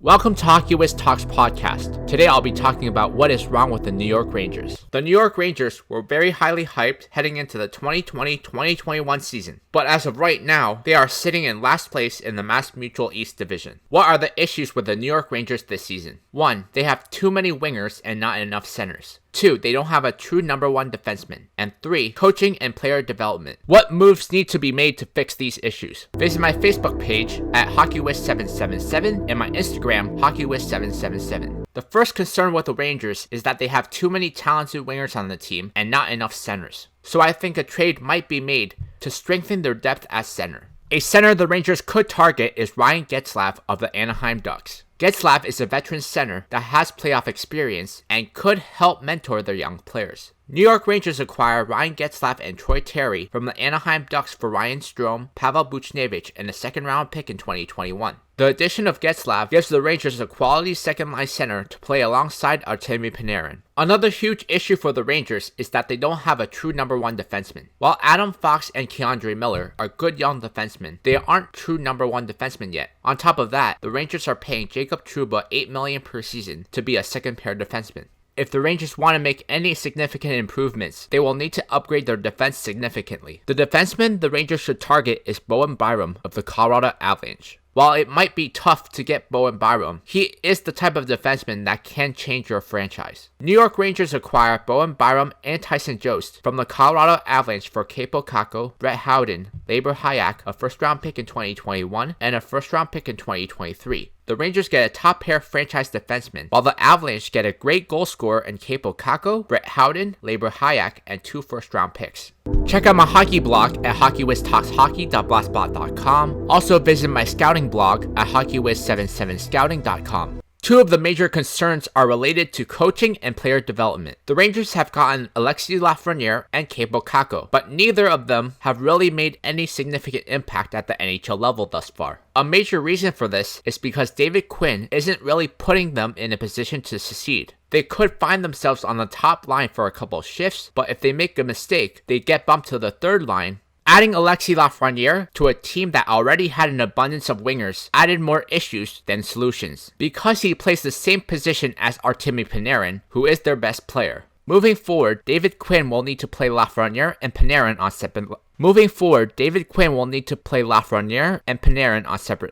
Welcome to Hockey Wiz Talks podcast. Today I'll be talking about what is wrong with the New York Rangers. The New York Rangers were very highly hyped heading into the 2020-2021 season, but as of right now, they are sitting in last place in the MassMutual East Division. What are the issues with the New York Rangers this season? 1. They have too many wingers and not enough centers. 2. They don't have a true number one defenseman. And 3. Coaching and player development. What moves need to be made to fix these issues? Visit my Facebook page at HockeyWiz777 and my Instagram, HockeyWiz777. The first concern with the Rangers is that they have too many talented wingers on the team and not enough centers. So I think a trade might be made to strengthen their depth at center. A center the Rangers could target is Ryan Getzlaf of the Anaheim Ducks. Getzlaf is a veteran center that has playoff experience and could help mentor their young players. New York Rangers acquire Ryan Getzlaf and Troy Terry from the Anaheim Ducks for Ryan Strome, Pavel Buchnevich, and a second-round pick in 2021. The addition of Getzlaf gives the Rangers a quality second-line center to play alongside Artemi Panarin. Another huge issue for the Rangers is that they don't have a true number one defenseman. While Adam Fox and K'Andre Miller are good young defensemen, they aren't true number one defensemen yet. On top of that, the Rangers are paying Jacob Trouba $8 million per season to be a second-pair defenseman. If the Rangers want to make any significant improvements, they will need to upgrade their defense significantly. The defenseman the Rangers should target is Bowen Byram of the Colorado Avalanche. While it might be tough to get Bowen Byram, he is the type of defenseman that can change your franchise. New York Rangers acquire Bowen Byram and Tyson Jost from the Colorado Avalanche for Kaapo Kakko, Brett Howden, Labor Hayak, a first-round pick in 2021, and a first-round pick in 2023. The Rangers get a top-pair franchise defenseman, while the Avalanche get a great goal scorer in Kaapo Kakko, Brett Howden, Labor Hayak, and 2 first-round picks. Check out my hockey blog at hockeywiztalkshockey.blogspot.com. Also visit my scouting blog at hockeywiz77scouting.com. 2 of the major concerns are related to coaching and player development. The Rangers have gotten Alexis Lafreniere and Kaapo Kakko, but neither of them have really made any significant impact at the NHL level thus far. A major reason for this is because David Quinn isn't really putting them in a position to succeed. They could find themselves on the top line for a couple shifts, but if they make a mistake, they get bumped to the third line. Adding Alexis Lafreniere to a team that already had an abundance of wingers added more issues than solutions, because he plays the same position as Artemi Panarin, who is their best player. Moving forward, David Quinn will need to play Lafreniere and Panarin on separate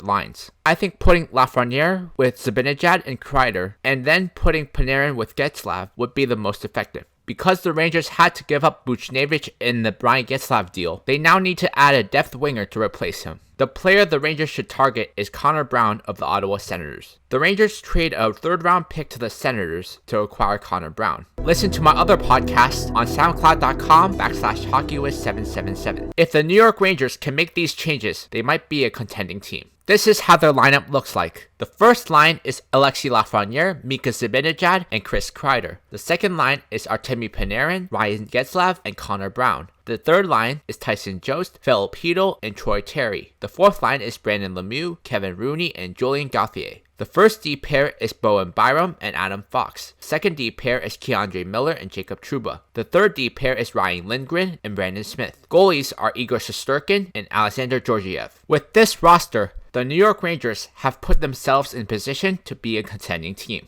lines. I think putting Lafreniere with Zibanejad and Kreider, and then putting Panarin with Getzlaf would be the most effective. Because the Rangers had to give up Buchnevich in the Ryan Getzlaf deal, they now need to add a depth winger to replace him. The player the Rangers should target is Connor Brown of the Ottawa Senators. The Rangers trade a third-round pick to the Senators to acquire Connor Brown. Listen to my other podcasts on SoundCloud.com/HockeyWiz777. If the New York Rangers can make these changes, they might be a contending team. This is how their lineup looks like. The first line is Alexis Lafreniere, Mika Zibanejad, and Chris Kreider. The second line is Artemi Panarin, Ryan Getzlaf, and Connor Brown. The third line is Tyson Jost, Philip Chytil, and Troy Terry. The fourth line is Brandon Lemieux, Kevin Rooney, and Julien Gauthier. The first D pair is Bowen Byram and Adam Fox. Second D pair is K'Andre Miller and Jacob Trouba. The third D pair is Ryan Lindgren and Brandon Smith. Goalies are Igor Shesterkin and Alexander Georgiev. With this roster, the New York Rangers have put themselves in position to be a contending team.